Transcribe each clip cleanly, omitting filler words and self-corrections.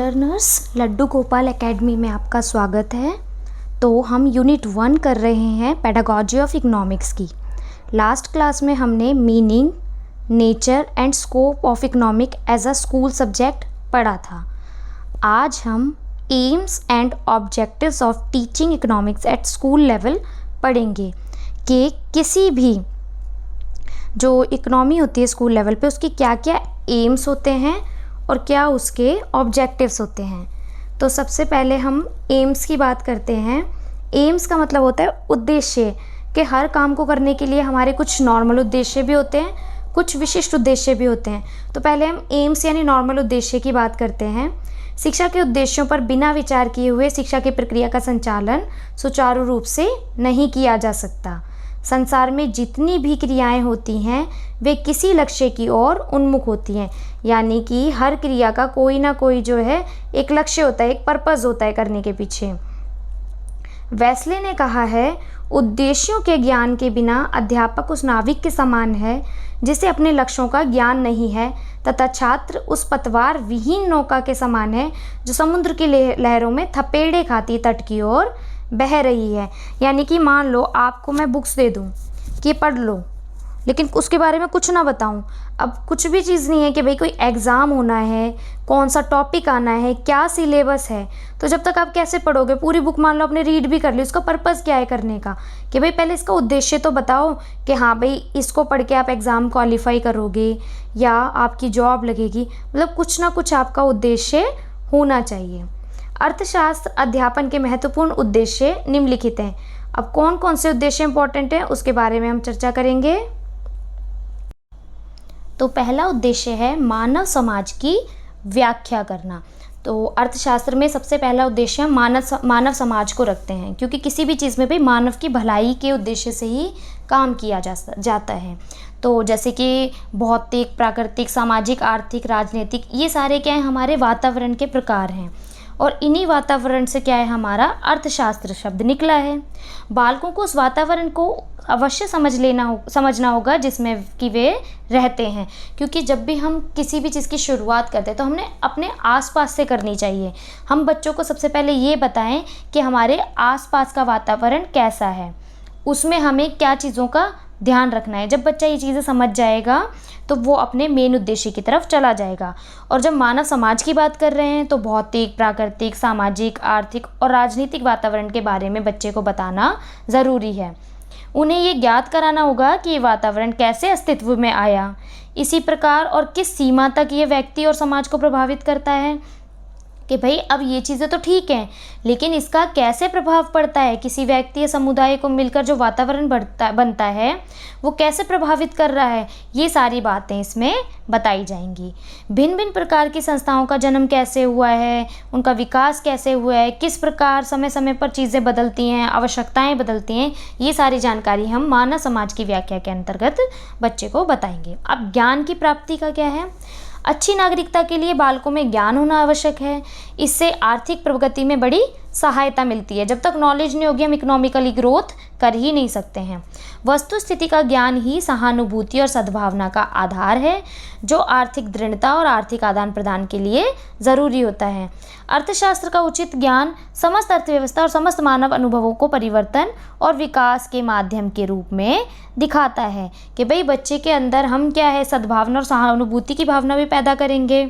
Learners, Laddu Gopal academy में आपका स्वागत है। तो हम यूनिट 1 कर रहे हैं पेडागॉजी ऑफ इकोनॉमिक्स की। लास्ट क्लास में हमने meaning, nature and scope of economic as a school subject पढ़ा था। आज हम aims and objectives of teaching economics at school level पढ़ेंगे कि किसी भी जो इकोनॉमी होती है स्कूल लेवल पे उसकी क्या क्या एम्स होते हैं और क्या उसके ऑब्जेक्टिव्स होते हैं। तो सबसे पहले हम एम्स की बात करते हैं। एम्स का मतलब होता है उद्देश्य, कि हर काम को करने के लिए हमारे कुछ नॉर्मल उद्देश्य भी होते हैं, कुछ विशिष्ट उद्देश्य भी होते हैं। तो पहले हम एम्स यानी नॉर्मल उद्देश्य की बात करते हैं। शिक्षा के उद्देश्यों पर बिना विचार किए हुए शिक्षा की प्रक्रिया का संचालन सुचारू रूप से नहीं किया जा सकता। संसार में जितनी भी क्रियाएं होती हैं वे किसी लक्ष्य की ओर उन्मुख होती हैं, यानी कि हर क्रिया का कोई ना कोई जो है एक लक्ष्य होता है, एक पर्पस होता है करने के पीछे। वेस्ले ने कहा है, उद्देश्यों के ज्ञान के बिना अध्यापक उस नाविक के समान है जिसे अपने लक्ष्यों का ज्ञान नहीं है, तथा छात्र उस पतवार विहीन नौका के समान है जो समुद्र की लहरों में थपेड़े खाती तट की ओर बह रही है। यानी कि मान लो आपको मैं बुक्स दे दूं कि पढ़ लो, लेकिन उसके बारे में कुछ ना बताऊं। अब कुछ भी चीज़ नहीं है कि भाई कोई एग्ज़ाम होना है, कौन सा टॉपिक आना है, क्या सिलेबस है, तो जब तक आप कैसे पढ़ोगे? पूरी बुक मान लो आपने रीड भी कर ली, उसका पर्पस क्या है करने का, कि भाई पहले इसका उद्देश्य तो बताओ कि हाँ भाई इसको पढ़ के आप एग्ज़ाम क्वालिफाई करोगे या आपकी जॉब लगेगी। मतलब कुछ ना कुछ आपका उद्देश्य होना चाहिए। अर्थशास्त्र अध्यापन के महत्वपूर्ण उद्देश्य निम्नलिखित हैं। अब कौन कौन से उद्देश्य इंपॉर्टेंट हैं उसके बारे में हम चर्चा करेंगे। तो पहला उद्देश्य है मानव समाज की व्याख्या करना। तो अर्थशास्त्र में सबसे पहला उद्देश्य मानव समाज को रखते हैं, क्योंकि किसी भी चीज़ में भी मानव की भलाई के उद्देश्य से ही काम किया जाता है। तो जैसे कि भौतिक, प्राकृतिक, सामाजिक, आर्थिक, राजनीतिक, ये सारे क्या है हमारे वातावरण के प्रकार हैं, और इन्हीं वातावरण से क्या है हमारा अर्थशास्त्र शब्द निकला है। बालकों को उस वातावरण को अवश्य समझना होगा जिसमें कि वे रहते हैं, क्योंकि जब भी हम किसी भी चीज़ की शुरुआत करते हैं तो हमने अपने आसपास से करनी चाहिए। हम बच्चों को सबसे पहले ये बताएं कि हमारे आसपास का वातावरण कैसा है, उसमें हमें क्या चीज़ों का ध्यान रखना है। जब बच्चा ये चीज़ें समझ जाएगा तो वो अपने मेन उद्देश्य की तरफ चला जाएगा। और जब मानव समाज की बात कर रहे हैं तो भौतिक, प्राकृतिक, सामाजिक, आर्थिक और राजनीतिक वातावरण के बारे में बच्चे को बताना ज़रूरी है। उन्हें ये ज्ञात कराना होगा कि ये वातावरण कैसे अस्तित्व में आया, इसी प्रकार और किस सीमा तक ये व्यक्ति और समाज को प्रभावित करता है। कि भाई अब ये चीज़ें तो ठीक हैं, लेकिन इसका कैसे प्रभाव पड़ता है, किसी व्यक्ति या समुदाय को मिलकर जो वातावरण बनता है वो कैसे प्रभावित कर रहा है, ये सारी बातें इसमें बताई जाएंगी। भिन्न भिन्न प्रकार की संस्थाओं का जन्म कैसे हुआ है, उनका विकास कैसे हुआ है, किस प्रकार समय समय पर चीज़ें बदलती हैं, आवश्यकताएं बदलती हैं, ये सारी जानकारी हम मानव समाज की व्याख्या के अंतर्गत बच्चे को बताएंगे। अब ज्ञान की प्राप्ति का क्या है? अच्छी नागरिकता के लिए बालकों में ज्ञान होना आवश्यक है। इससे आर्थिक प्रगति में बड़ी सहायता मिलती है। जब तक नॉलेज नहीं होगी हम इकोनॉमिकली ग्रोथ कर ही नहीं सकते हैं। वस्तु स्थिति का ज्ञान ही सहानुभूति और सद्भावना का आधार है, जो आर्थिक दृढ़ता और आर्थिक आदान प्रदान के लिए ज़रूरी होता है। अर्थशास्त्र का उचित ज्ञान समस्त अर्थव्यवस्था और समस्त मानव अनुभवों को परिवर्तन और विकास के माध्यम के रूप में दिखाता है। कि भाई बच्चे के अंदर हम क्या है सद्भावना और सहानुभूति की भावना भी पैदा करेंगे,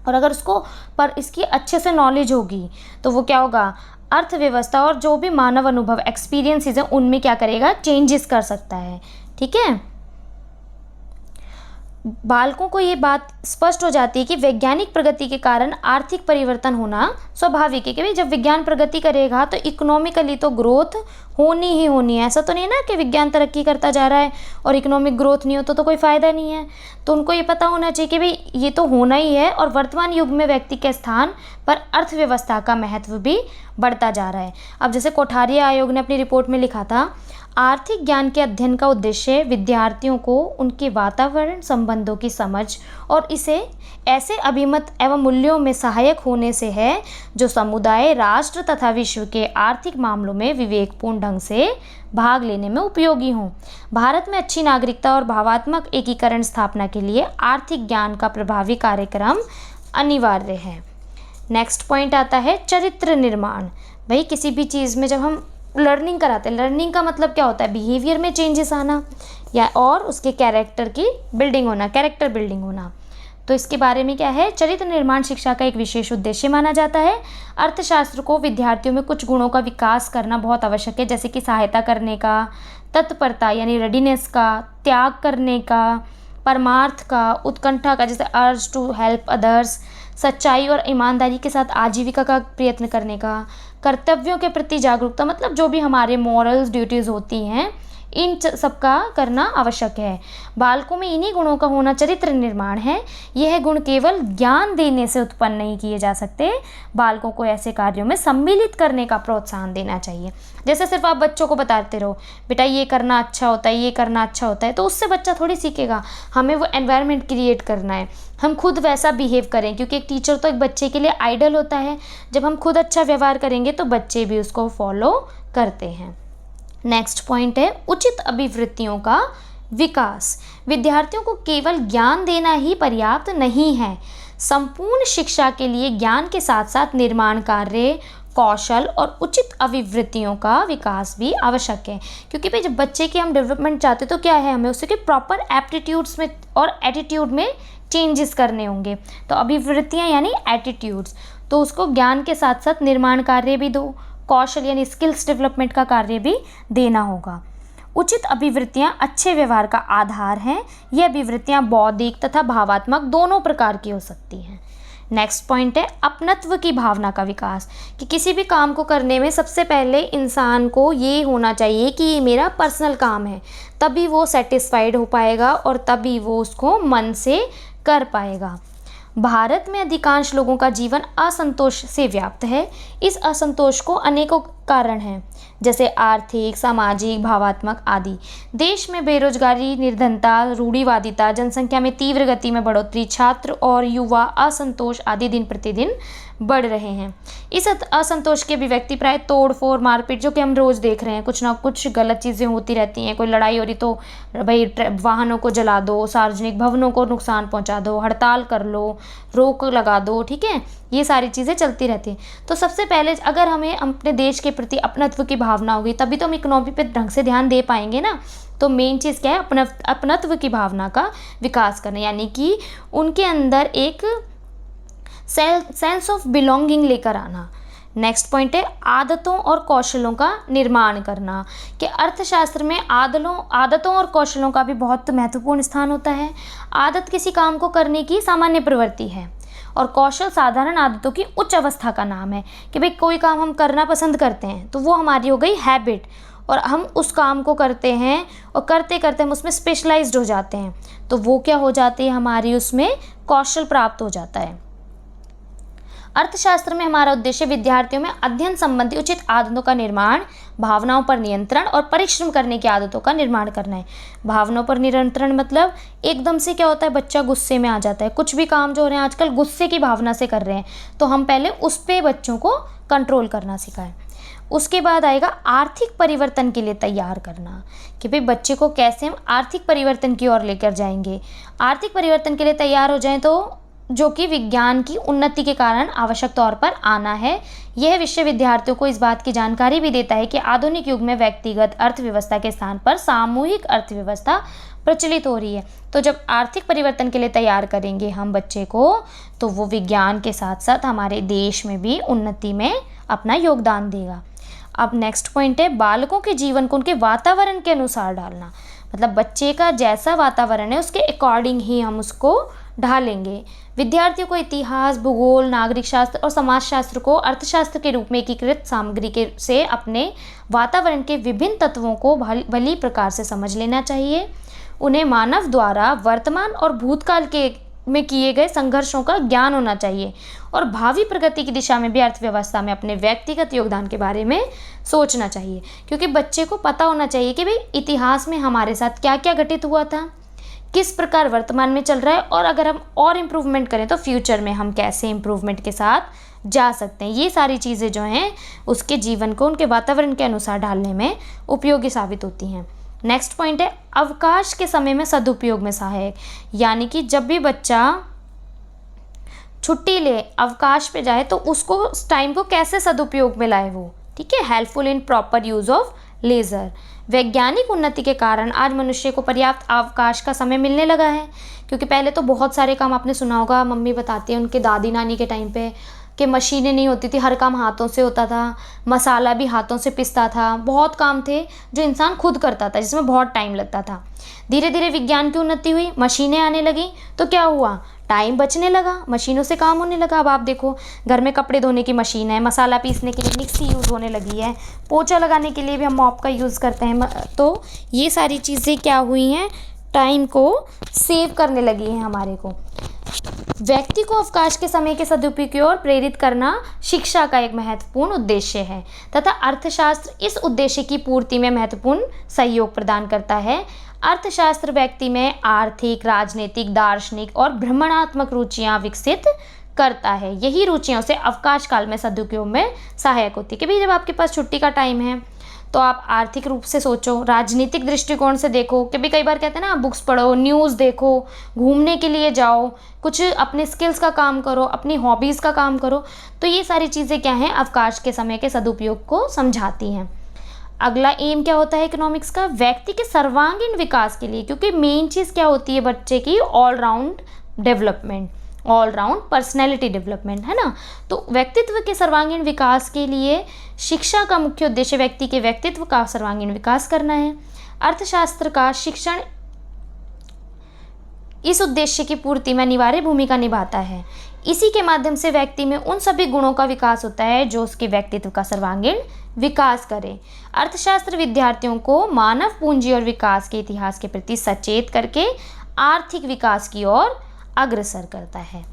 और अगर उसको पर इसकी अच्छे से नॉलेज होगी तो वो क्या होगा, अर्थव्यवस्था और जो भी मानव अनुभव एक्सपीरियंसेस हैं उनमें क्या करेगा, चेंजेस कर सकता है। ठीक है, बालकों को ये बात स्पष्ट हो जाती है कि वैज्ञानिक प्रगति के कारण आर्थिक परिवर्तन होना स्वाभाविक है। कि भाई जब विज्ञान प्रगति करेगा तो इकोनॉमिकली तो ग्रोथ होनी ही होनी है। ऐसा तो नहीं है ना कि विज्ञान तरक्की करता जा रहा है और इकोनॉमिक ग्रोथ नहीं हो तो कोई फ़ायदा नहीं है। तो उनको ये पता होना चाहिए कि भाई ये तो होना ही है, और वर्तमान युग में व्यक्ति के स्थान पर अर्थव्यवस्था का महत्व भी बढ़ता जा रहा है। अब जैसे कोठारिया आयोग ने अपनी रिपोर्ट में लिखा था, आर्थिक ज्ञान के अध्ययन का उद्देश्य विद्यार्थियों को उनके वातावरण संबंधों की समझ और इसे ऐसे अभिमत एवं मूल्यों में सहायक होने से है जो समुदाय, राष्ट्र तथा विश्व के आर्थिक मामलों में विवेकपूर्ण ढंग से भाग लेने में उपयोगी हों। भारत में अच्छी नागरिकता और भावात्मक एकीकरण स्थापना के लिए आर्थिक ज्ञान का प्रभावी कार्यक्रम अनिवार्य है। नेक्स्ट पॉइंट आता है चरित्र निर्माण। भाई किसी भी चीज़ में जब हम लर्निंग कराते हैं, लर्निंग का मतलब क्या होता है, बिहेवियर में चेंजेस आना या और उसके कैरेक्टर की बिल्डिंग होना, कैरेक्टर बिल्डिंग होना। तो इसके बारे में क्या है, चरित्र निर्माण शिक्षा का एक विशेष उद्देश्य माना जाता है। अर्थशास्त्र को विद्यार्थियों में कुछ गुणों का विकास करना बहुत आवश्यक है, जैसे कि सहायता करने का, तत्परता यानी रेडीनेस का, त्याग करने का, परमार्थ का, उत्कंठा का जैसे अर्ज टू हेल्प अदर्स, सच्चाई और ईमानदारी के साथ आजीविका का प्रयत्न करने का, कर्तव्यों के प्रति जागरूकता, मतलब जो भी हमारे मॉरल्स ड्यूटीज़ होती हैं इन सबका करना आवश्यक है। बालकों में इन्हीं गुणों का होना चरित्र निर्माण है। यह गुण केवल ज्ञान देने से उत्पन्न नहीं किए जा सकते, बालकों को ऐसे कार्यों में सम्मिलित करने का प्रोत्साहन देना चाहिए। जैसे सिर्फ आप बच्चों को बताते रहो बेटा ये करना अच्छा होता है, ये करना अच्छा होता है, तो उससे बच्चा थोड़ी सीखेगा। हमें वो एनवायरनमेंट क्रिएट करना है, हम खुद वैसा बिहेव करें, क्योंकि एक टीचर तो एक बच्चे के लिए आइडल होता है। जब हम खुद अच्छा व्यवहार करेंगे तो बच्चे भी उसको फॉलो करते हैं। नेक्स्ट पॉइंट है उचित अभिवृत्तियों का विकास। विद्यार्थियों को केवल ज्ञान देना ही पर्याप्त नहीं है, संपूर्ण शिक्षा के लिए ज्ञान के साथ साथ निर्माण कार्य, कौशल और उचित अभिवृत्तियों का विकास भी आवश्यक है। क्योंकि भाई जब बच्चे की हम डेवलपमेंट चाहते तो क्या है, हमें उसके कि प्रॉपर एप्टीट्यूड्स में और एटीट्यूड में चेंजेस करने होंगे। तो अभिवृत्तियाँ यानी एटीट्यूड्स, तो उसको ज्ञान के साथ साथ निर्माण कार्य भी दो, कौशल यानी स्किल्स डेवलपमेंट का कार्य भी देना होगा। उचित अभिवृत्तियाँ अच्छे व्यवहार का आधार हैं। ये अभिवृत्तियाँ बौद्धिक तथा भावात्मक दोनों प्रकार की हो सकती हैं। नेक्स्ट पॉइंट है अपनत्व की भावना का विकास, कि किसी भी काम को करने में सबसे पहले इंसान को ये होना चाहिए कि ये मेरा पर्सनल काम है, तभी वो सेटिस्फाइड हो पाएगा और तभी वो उसको मन से कर पाएगा। भारत में अधिकांश लोगों का जीवन असंतोष से व्याप्त है। इस असंतोष को अनेकों कारण हैं, जैसे आर्थिक, सामाजिक, भावात्मक आदि। देश में बेरोजगारी, निर्धनता, रूढ़िवादिता, जनसंख्या में तीव्र गति में बढ़ोतरी, छात्र और युवा असंतोष आदि दिन प्रतिदिन बढ़ रहे हैं। इस असंतोष की अभिव्यक्ति प्राय तोड़ फोड़, मारपीट, जो कि हम रोज़ देख रहे हैं, कुछ ना कुछ गलत चीज़ें होती रहती हैं। कोई लड़ाई हो रही तो भाई वाहनों को जला दो, सार्वजनिक भवनों को नुकसान पहुंचा दो, हड़ताल कर लो, रोक लगा दो, ठीक है, ये सारी चीज़ें चलती रहती हैं। तो सबसे पहले अगर हमें अपने देश के प्रति अपनत्व की भावना होगी तभी तो हम इकोनॉमी पे ढंग से ध्यान दे पाएंगे ना। तो मेन चीज़ क्या है, अपनत्व की भावना का विकास करना, यानी कि उनके अंदर एक सेंस ऑफ बिलोंगिंग लेकर आना। नेक्स्ट पॉइंट है आदतों और कौशलों का निर्माण करना, कि अर्थशास्त्र में आदतों और कौशलों का भी बहुत महत्वपूर्ण स्थान होता है। आदत किसी काम को करने की सामान्य प्रवृत्ति है और कौशल साधारण आदतों की उच्च अवस्था का नाम है। कि भाई कोई काम हम करना पसंद करते हैं तो वो हमारी हो गई हैबिट, और हम उस काम को करते हैं और करते करते हम उसमें स्पेशलाइज्ड हो जाते हैं, तो वो क्या हो जाती है, हमारी उसमें कौशल प्राप्त हो जाता है। अर्थशास्त्र में हमारा उद्देश्य विद्यार्थियों में अध्ययन संबंधी उचित आदतों का निर्माण, भावनाओं पर नियंत्रण और परिश्रम करने की आदतों का निर्माण करना है। भावनाओं पर नियंत्रण मतलब एकदम से क्या होता है, बच्चा गुस्से में आ जाता है, कुछ भी काम जो हो रहे हैं आजकल गुस्से की भावना से कर रहे हैं, तो हम पहले उस पर बच्चों को कंट्रोल करना सिखाएं। उसके बाद आएगा आर्थिक परिवर्तन के लिए तैयार करना, कि भाई बच्चे को कैसे हम आर्थिक परिवर्तन की ओर लेकर जाएंगे। आर्थिक परिवर्तन के लिए तैयार हो जाएं तो जो कि विज्ञान की उन्नति के कारण आवश्यक तौर पर आना है। यह विषय विद्यार्थियों को इस बात की जानकारी भी देता है कि आधुनिक युग में व्यक्तिगत अर्थव्यवस्था के स्थान पर सामूहिक अर्थव्यवस्था प्रचलित हो रही है। तो जब आर्थिक परिवर्तन के लिए तैयार करेंगे हम बच्चे को, तो वो विज्ञान के साथ साथ हमारे देश में भी उन्नति में अपना योगदान देगा। अब नेक्स्ट पॉइंट है बालकों के जीवन को उनके वातावरण के अनुसार ढालना, मतलब बच्चे का जैसा वातावरण है उसके अकॉर्डिंग ही हम उसको ढालेंगे। विद्यार्थियों को इतिहास, भूगोल, नागरिक शास्त्र और समाजशास्त्र को अर्थशास्त्र के रूप में एकीकृत सामग्री के से अपने वातावरण के विभिन्न तत्वों को भली प्रकार से समझ लेना चाहिए। उन्हें मानव द्वारा वर्तमान और भूतकाल के में किए गए संघर्षों का ज्ञान होना चाहिए और भावी प्रगति की दिशा में भी अर्थव्यवस्था में अपने व्यक्तिगत योगदान के बारे में सोचना चाहिए। क्योंकि बच्चे को पता होना चाहिए कि भाई इतिहास में हमारे साथ क्या क्या घटित हुआ था, किस प्रकार वर्तमान में चल रहा है, और अगर हम और इम्प्रूवमेंट करें तो फ्यूचर में हम कैसे इम्प्रूवमेंट के साथ जा सकते हैं। ये सारी चीज़ें जो हैं उसके जीवन को उनके वातावरण के अनुसार ढालने में उपयोगी साबित होती हैं। नेक्स्ट पॉइंट है अवकाश के समय में सदुपयोग में सहायक, यानी कि जब भी बच्चा छुट्टी ले, अवकाश पे जाए, तो उसको उस टाइम को कैसे सदुपयोग में लाए वो, ठीक है। Helpful in proper use of laser. वैज्ञानिक उन्नति के कारण आज मनुष्य को पर्याप्त अवकाश का समय मिलने लगा है, क्योंकि पहले तो बहुत सारे काम आपने सुना होगा, मम्मी बताती है उनके दादी नानी के टाइम पे कि मशीनें नहीं होती थी, हर काम हाथों से होता था, मसाला भी हाथों से पिसता था, बहुत काम थे जो इंसान खुद करता था, जिसमें बहुत टाइम लगता था। धीरे धीरे विज्ञान की उन्नति हुई, मशीनें आने लगी, तो क्या हुआ, टाइम बचने लगा, मशीनों से काम होने लगा। अब आप देखो, घर में कपड़े धोने की मशीन है, मसाला पीसने के लिए मिक्सी यूज़ होने लगी है, पोछा लगाने के लिए भी हम मॉप का यूज़ करते हैं। तो ये सारी चीज़ें क्या हुई हैं, टाइम को सेव करने लगी हैं हमारे को। व्यक्ति को अवकाश के समय के सदुपयोग की ओर प्रेरित करना शिक्षा का एक महत्वपूर्ण उद्देश्य है तथा अर्थशास्त्र इस उद्देश्य की पूर्ति में महत्वपूर्ण सहयोग प्रदान करता है। अर्थशास्त्र व्यक्ति में आर्थिक, राजनीतिक, दार्शनिक और भ्रमणात्मक रुचियां विकसित करता है। यही रुचियों से अवकाश काल में सदुपयोग में सहायक होती है कि भाई जब आपके पास छुट्टी का टाइम है तो आप आर्थिक रूप से सोचो, राजनीतिक दृष्टिकोण से देखो, कि भी कई बार कहते हैं ना, आप बुक्स पढ़ो, न्यूज़ देखो, घूमने के लिए जाओ, कुछ अपने स्किल्स का काम करो, अपनी हॉबीज़ का काम करो। तो ये सारी चीज़ें क्या हैं, अवकाश के समय के सदुपयोग को समझाती हैं। अगला एम क्या होता है इकोनॉमिक्स का, व्यक्ति के सर्वांगीण विकास के लिए, क्योंकि मेन चीज़ क्या होती है बच्चे की, all round development, all round personality development, है ना। तो व्यक्तित्व के सर्वांगीण विकास के लिए शिक्षा का मुख्य उद्देश्य व्यक्ति के व्यक्तित्व का सर्वांगीण विकास करना है। अर्थशास्त्र का शिक्षण इस उद्देश्य की पूर्ति में अनिवार्य भूमिका निभाता है। इसी के माध्यम से व्यक्ति में उन सभी गुणों का विकास होता है जो उसके व्यक्तित्व का सर्वांगीण विकास करे। अर्थशास्त्र विद्यार्थियों को मानव पूंजी और विकास के इतिहास के प्रति सचेत करके आर्थिक विकास की ओर अग्रसर करता है।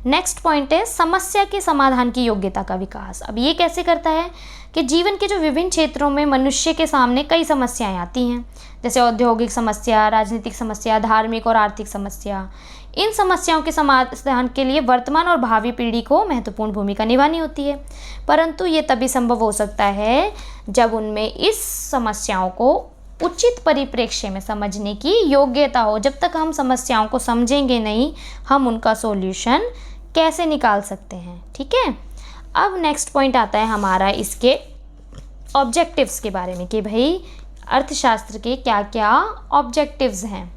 नेक्स्ट पॉइंट है समस्या के समाधान की योग्यता का विकास। अब ये कैसे करता है कि जीवन के जो विभिन्न क्षेत्रों में मनुष्य के सामने कई समस्याएं आती हैं, जैसे औद्योगिक समस्या, राजनीतिक समस्या, धार्मिक और आर्थिक समस्या। इन समस्याओं के समाधान के लिए वर्तमान और भावी पीढ़ी को महत्वपूर्ण भूमिका निभानी होती है, परंतु ये तभी संभव हो सकता है जब उनमें इस समस्याओं को उचित परिप्रेक्ष्य में समझने की योग्यता हो। जब तक हम समस्याओं को समझेंगे नहीं, हम उनका सॉल्यूशन कैसे निकाल सकते हैं, ठीक है। अब नेक्स्ट पॉइंट आता है हमारा इसके ऑब्जेक्टिव्स के बारे में कि भाई अर्थशास्त्र के क्या क्या ऑब्जेक्टिव्स हैं।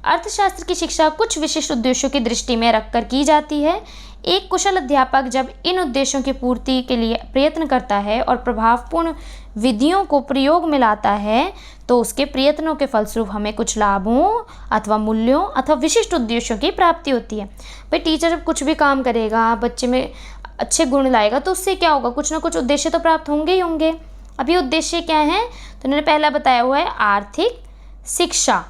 अर्थशास्त्र की शिक्षा कुछ विशिष्ट उद्देश्यों की दृष्टि में रखकर की जाती है। एक कुशल अध्यापक जब इन उद्देश्यों की पूर्ति के लिए प्रयत्न करता है और प्रभावपूर्ण विधियों को प्रयोग में लाता है तो उसके प्रयत्नों के फलस्वरूप हमें कुछ लाभों अथवा मूल्यों अथवा विशिष्ट उद्देश्यों की प्राप्ति होती है। भाई टीचर जब कुछ भी काम करेगा, बच्चे में अच्छे गुण लाएगा, तो उससे क्या होगा, कुछ ना कुछ उद्देश्य तो प्राप्त होंगे ही होंगे। अब ये उद्देश्य क्या है, तो उन्होंने पहला बताया हुआ है आर्थिक शिक्षा।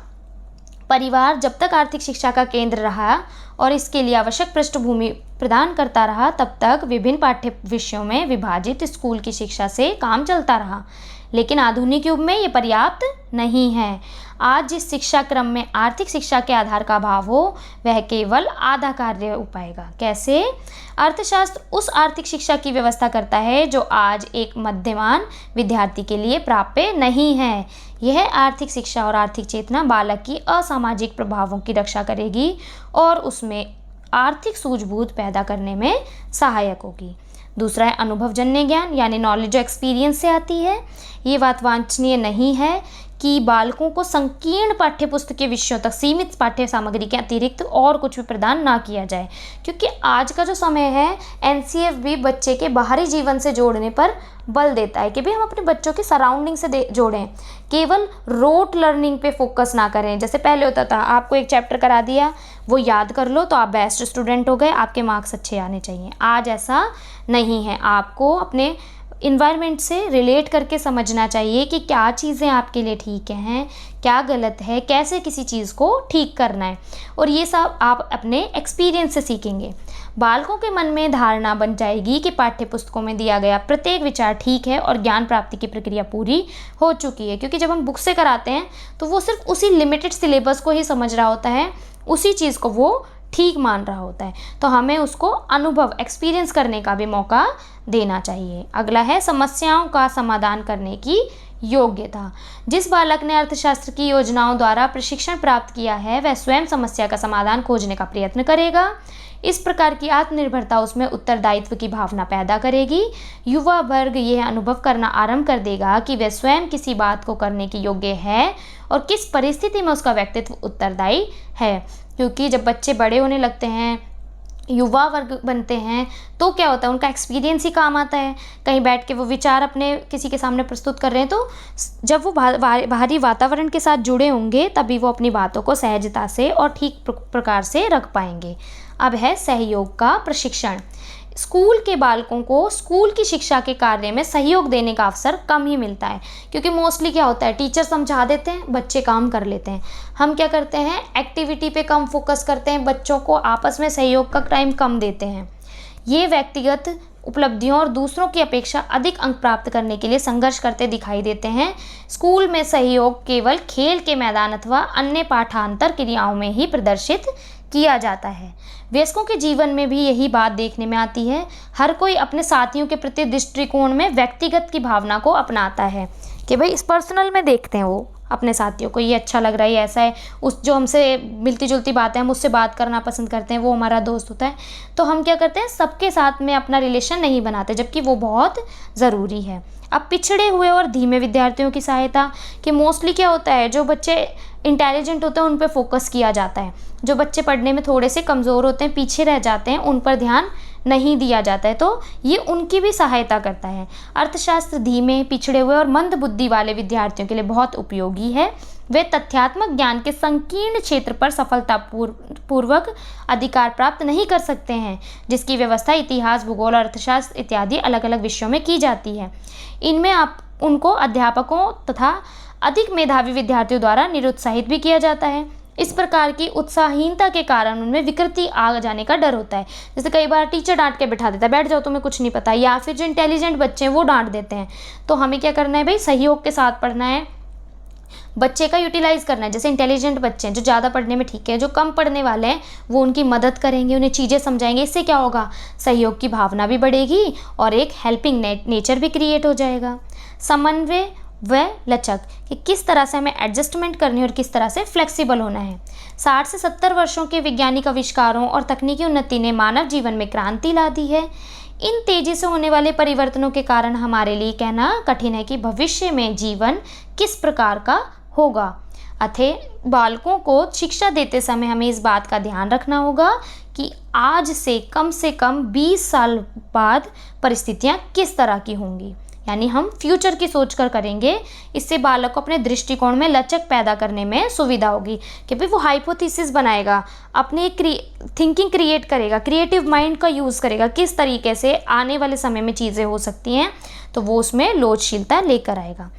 परिवार जब तक आर्थिक शिक्षा का केंद्र रहा और इसके लिए आवश्यक पृष्ठभूमि प्रदान करता रहा, तब तक विभिन्न पाठ्य विषयों में विभाजित स्कूल की शिक्षा से काम चलता रहा। लेकिन आधुनिक युग में ये पर्याप्त नहीं है। आज जिस शिक्षा क्रम में आर्थिक शिक्षा के आधार का अभाव हो, वह केवल आधा कार्य हो पाएगा। कैसे? अर्थशास्त्र उस आर्थिक शिक्षा की व्यवस्था करता है जो आज एक मध्यमान विद्यार्थी के लिए प्राप्य नहीं है। यह आर्थिक शिक्षा और आर्थिक चेतना बालक की असामाजिक प्रभावों की रक्षा करेगी और उसमें आर्थिक सूझबूझ पैदा करने में सहायक होगी। दूसरा है अनुभवजन्य ज्ञान, यानी नॉलेज जो एक्सपीरियंस से आती है। ये बात वांछनीय नहीं है कि बालकों को संकीर्ण पाठ्यपुस्तक के विषयों तक सीमित पाठ्य सामग्री के अतिरिक्त और कुछ भी प्रदान ना किया जाए, क्योंकि आज का जो समय है एनसीएफ भी बच्चे के बाहरी जीवन से जोड़ने पर बल देता है कि भाई हम अपने बच्चों के सराउंडिंग से जोड़ें, केवल रोट लर्निंग पे फोकस ना करें। जैसे पहले होता था, आपको एक चैप्टर करा दिया, वो याद कर लो तो आप बेस्ट स्टूडेंट हो गए, आपके मार्क्स अच्छे आने चाहिए। आज ऐसा नहीं है। आपको अपने इन्वायरमेंट से रिलेट करके समझना चाहिए कि क्या चीज़ें आपके लिए ठीक हैं, क्या गलत है, कैसे किसी चीज़ को ठीक करना है, और ये सब आप अपने एक्सपीरियंस से सीखेंगे। बालकों के मन में धारणा बन जाएगी कि पाठ्यपुस्तकों में दिया गया प्रत्येक विचार ठीक है और ज्ञान प्राप्ति की प्रक्रिया पूरी हो चुकी है, क्योंकि जब हम बुक से कराते हैं तो वो सिर्फ उसी लिमिटेड सिलेबस को ही समझ रहा होता है, उसी चीज़ को वो ठीक मान रहा होता है। तो हमें उसको अनुभव एक्सपीरियंस करने का भी मौका देना चाहिए। अगला है समस्याओं का समाधान करने की योग्य था। जिस बालक ने अर्थशास्त्र की योजनाओं द्वारा प्रशिक्षण प्राप्त किया है वह स्वयं समस्या का समाधान खोजने का प्रयत्न करेगा। इस प्रकार की आत्मनिर्भरता उसमें उत्तरदायित्व की भावना पैदा करेगी। युवा वर्ग यह अनुभव करना आरंभ कर देगा कि वह स्वयं किसी बात को करने के योग्य है और किस परिस्थिति में उसका व्यक्तित्व उत्तरदायी है। क्योंकि जब बच्चे बड़े होने लगते हैं, युवा वर्ग बनते हैं, तो क्या होता है, उनका एक्सपीरियंस ही काम आता है। कहीं बैठ के वो विचार अपने किसी के सामने प्रस्तुत कर रहे हैं, तो जब वो बाहरी वातावरण के साथ जुड़े होंगे तभी वो अपनी बातों को सहजता से और ठीक प्रकार से रख पाएंगे। अब है सहयोग का प्रशिक्षण। स्कूल के बालकों को स्कूल की शिक्षा के कार्य में सहयोग देने का अवसर कम ही मिलता है, क्योंकि मोस्टली क्या होता है, टीचर समझा देते हैं, बच्चे काम कर लेते हैं। हम क्या करते हैं, एक्टिविटी पे कम फोकस करते हैं, बच्चों को आपस में सहयोग का टाइम कम देते हैं। ये व्यक्तिगत उपलब्धियों और दूसरों की अपेक्षा अधिक अंक प्राप्त करने के लिए संघर्ष करते दिखाई देते हैं। स्कूल में सहयोग केवल खेल के मैदान अथवा अन्य पाठांतर क्रियाओं में ही प्रदर्शित किया जाता है। वयस्कों के जीवन में भी यही बात देखने में आती है। हर कोई अपने साथियों के प्रति दृष्टिकोण में व्यक्तिगत की भावना को अपनाता है कि भाई इस पर्सनल में देखते हैं वो अपने साथियों को, ये अच्छा लग रहा है, ये ऐसा है, उस जो हमसे मिलती जुलती बातें हम उससे बात करना पसंद करते हैं, वो हमारा दोस्त होता है। तो हम क्या करते हैं, सबके साथ में अपना रिलेशन नहीं बनाते, जबकि वो बहुत ज़रूरी है। अब पिछड़े हुए और धीमे विद्यार्थियों की सहायता, कि मोस्टली क्या होता है, जो बच्चे इंटेलिजेंट होते हैं उन पर फोकस किया जाता है, जो बच्चे पढ़ने में थोड़े से कमज़ोर होते हैं, पीछे रह जाते हैं, उन पर ध्यान नहीं दिया जाता है, तो ये उनकी भी सहायता करता है। अर्थशास्त्र धीमे, पिछड़े हुए और मंद बुद्धि वाले विद्यार्थियों के लिए बहुत उपयोगी है। वे तथ्यात्मक ज्ञान के संकीर्ण क्षेत्र पर सफलतापूर्वक अधिकार प्राप्त नहीं कर सकते हैं, जिसकी व्यवस्था इतिहास, भूगोल, अर्थशास्त्र इत्यादि अलग अलग विषयों में की जाती है। इनमें उनको अध्यापकों तथा अधिक मेधावी विद्यार्थियों द्वारा निरुत्साहित भी किया जाता है। इस प्रकार की उत्साहहीनता के कारण उनमें विकृति आ जाने का डर होता है। जैसे कई बार टीचर डांट के बैठा देता है, बैठ जाओ तुम्हें कुछ नहीं पता, या फिर जो इंटेलिजेंट बच्चे हैं वो डांट देते हैं। तो हमें क्या करना है भाई, सहयोग के साथ पढ़ना है, बच्चे का यूटिलाइज़ करना है। जैसे इंटेलिजेंट बच्चे हैं जो ज़्यादा पढ़ने में ठीक है, जो कम पढ़ने वाले हैं वो उनकी मदद करेंगे, उन्हें चीज़ें समझाएंगे। इससे क्या होगा, सहयोग की भावना भी बढ़ेगी और एक हेल्पिंग नेचर भी क्रिएट हो जाएगा। समन्वय व लचक, कि किस तरह से हमें एडजस्टमेंट करनी है और किस तरह से फ्लेक्सिबल होना है। 60 से 70 वर्षों के वैज्ञानिक आविष्कारों और तकनीकी उन्नति ने मानव जीवन में क्रांति ला दी है। इन तेज़ी से होने वाले परिवर्तनों के कारण हमारे लिए कहना कठिन है कि भविष्य में जीवन किस प्रकार का होगा। अतः बालकों को शिक्षा देते समय हमें इस बात का ध्यान रखना होगा कि आज से कम 20 साल बाद परिस्थितियाँ किस तरह की होंगी, यानी हम फ्यूचर की सोच कर करेंगे। इससे बालक को अपने दृष्टिकोण में लचक पैदा करने में सुविधा होगी कि भाई वो हाइपोथेसिस बनाएगा, अपनी थिंकिंग क्रिएट करेगा, क्रिएटिव माइंड का यूज़ करेगा, किस तरीके से आने वाले समय में चीज़ें हो सकती हैं, तो वो उसमें लोचशीलता लेकर आएगा।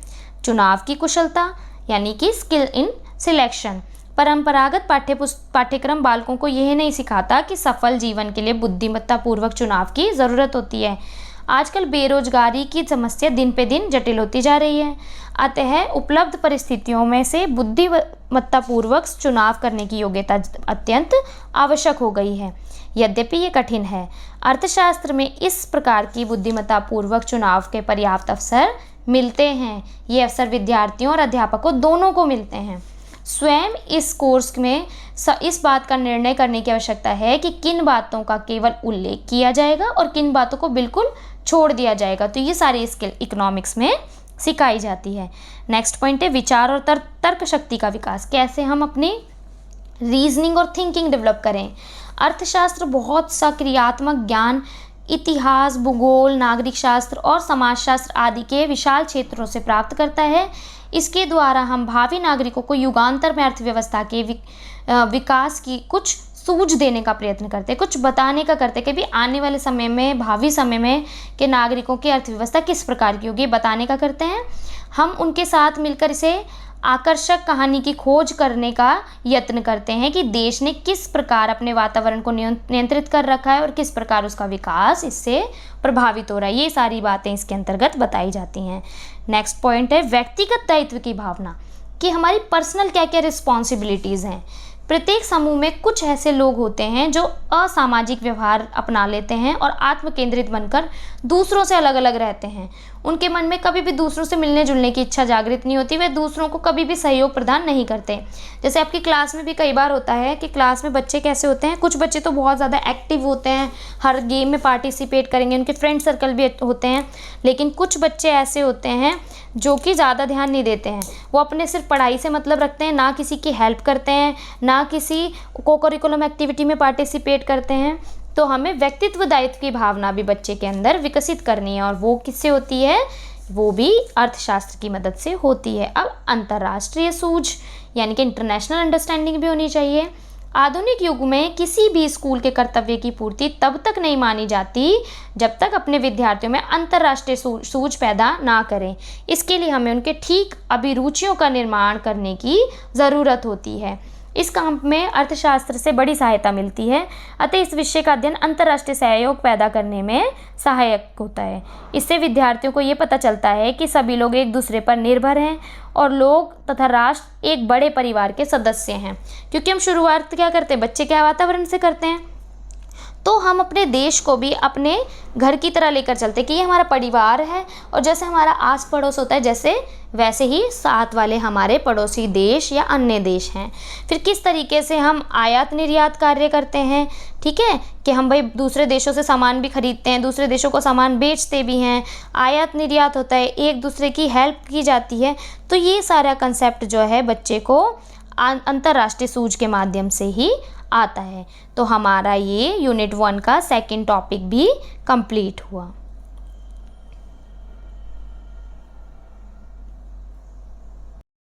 चुनाव की कुशलता, यानी कि स्किल इन सिलेक्शन। परंपरागत पाठ्यक्रम बालकों को यह नहीं सिखाता कि सफल जीवन के लिए बुद्धिमत्तापूर्वक चुनाव की ज़रूरत होती है। आजकल बेरोजगारी की समस्या दिन पे दिन जटिल होती जा रही है, अतः उपलब्ध परिस्थितियों में से बुद्धिमत्तापूर्वक चुनाव करने की योग्यता अत्यंत आवश्यक हो गई है। यद्यपि ये कठिन है, अर्थशास्त्र में इस प्रकार की बुद्धिमत्तापूर्वक चुनाव के पर्याप्त अवसर मिलते हैं। ये अवसर विद्यार्थियों और अध्यापकों दोनों को मिलते हैं। स्वयं इस कोर्स में इस बात का निर्णय करने की आवश्यकता है कि किन बातों का केवल उल्लेख किया जाएगा और किन बातों को बिल्कुल छोड़ दिया जाएगा। तो ये सारी स्किल इकोनॉमिक्स में सिखाई जाती है। नेक्स्ट पॉइंट है विचार और तर्क शक्ति का विकास। कैसे हम अपनी रीजनिंग और थिंकिंग डेवलप करें। अर्थशास्त्र बहुत सा क्रियात्मक ज्ञान इतिहास, भूगोल, नागरिक शास्त्र और समाजशास्त्र आदि के विशाल क्षेत्रों से प्राप्त करता है। इसके द्वारा हम भावी नागरिकों को युगांतर में अर्थव्यवस्था के विकास की कुछ सूझ देने का प्रयत्न करते हैं, कुछ बताने का करते हैं कि भी आने वाले समय में, भावी समय में के नागरिकों की अर्थव्यवस्था किस प्रकार की होगी, बताने का करते हैं। हम उनके साथ मिलकर इसे आकर्षक कहानी की खोज करने का यत्न करते हैं कि देश ने किस प्रकार अपने वातावरण को नियंत्रित कर रखा है और किस प्रकार उसका विकास इससे प्रभावित हो रहा है। ये सारी बातें इसके अंतर्गत बताई जाती हैं। नेक्स्ट पॉइंट है व्यक्तिगत दायित्व की भावना, कि हमारी पर्सनल क्या क्या रिस्पॉन्सिबिलिटीज़ हैं। प्रत्येक समूह में कुछ ऐसे लोग होते हैं जो असामाजिक व्यवहार अपना लेते हैं और आत्म केंद्रित बनकर दूसरों से अलग अलग रहते हैं। उनके मन में कभी भी दूसरों से मिलने जुलने की इच्छा जागृत नहीं होती, वे दूसरों को कभी भी सहयोग प्रदान नहीं करते। जैसे आपकी क्लास में भी कई बार होता है कि क्लास में बच्चे कैसे होते हैं, कुछ बच्चे तो बहुत ज़्यादा एक्टिव होते हैं, हर गेम में पार्टिसिपेट करेंगे, उनके फ्रेंड सर्कल भी होते हैं। लेकिन कुछ बच्चे ऐसे होते हैं जो कि ज़्यादा ध्यान नहीं देते हैं, वो अपने सिर्फ पढ़ाई से मतलब रखते हैं, ना किसी की हेल्प करते हैं, ना किसी को करिकुलम एक्टिविटी में पार्टिसिपेट करते हैं। तो हमें व्यक्तित्व दायित्व की भावना भी बच्चे के अंदर विकसित करनी है, और वो किससे होती है, वो भी अर्थशास्त्र की मदद से होती है। अब अंतर्राष्ट्रीय सूझ यानी कि इंटरनेशनल अंडरस्टैंडिंग भी होनी चाहिए। आधुनिक युग में किसी भी स्कूल के कर्तव्य की पूर्ति तब तक नहीं मानी जाती जब तक अपने विद्यार्थियों में अंतर्राष्ट्रीय सूझ पैदा ना करें। इसके लिए हमें उनके ठीक अभिरुचियों का निर्माण करने की ज़रूरत होती है। इस काम में अर्थशास्त्र से बड़ी सहायता मिलती है, अतः इस विषय का अध्ययन अंतर्राष्ट्रीय सहयोग पैदा करने में सहायक होता है। इससे विद्यार्थियों को ये पता चलता है कि सभी लोग एक दूसरे पर निर्भर हैं और लोग तथा राष्ट्र एक बड़े परिवार के सदस्य हैं। क्योंकि हम शुरुआत क्या करते हैं, बच्चे क्या वातावरण से करते हैं, तो हम अपने देश को भी अपने घर की तरह लेकर चलते हैं कि ये हमारा परिवार है, और जैसे हमारा आस पड़ोस होता है जैसे वैसे ही साथ वाले हमारे पड़ोसी देश या अन्य देश हैं। फिर किस तरीके से हम आयात निर्यात कार्य करते हैं, ठीक है, कि हम भाई दूसरे देशों से सामान भी खरीदते हैं, दूसरे देशों को सामान बेचते भी हैं, आयात निर्यात होता है, एक दूसरे की हेल्प की जाती है। तो ये सारा कंसेप्ट जो है बच्चे को अंतर्राष्ट्रीय सूझ के माध्यम से ही आता है। तो हमारा ये यूनिट 1 का सेकंड टॉपिक भी कंप्लीट हुआ।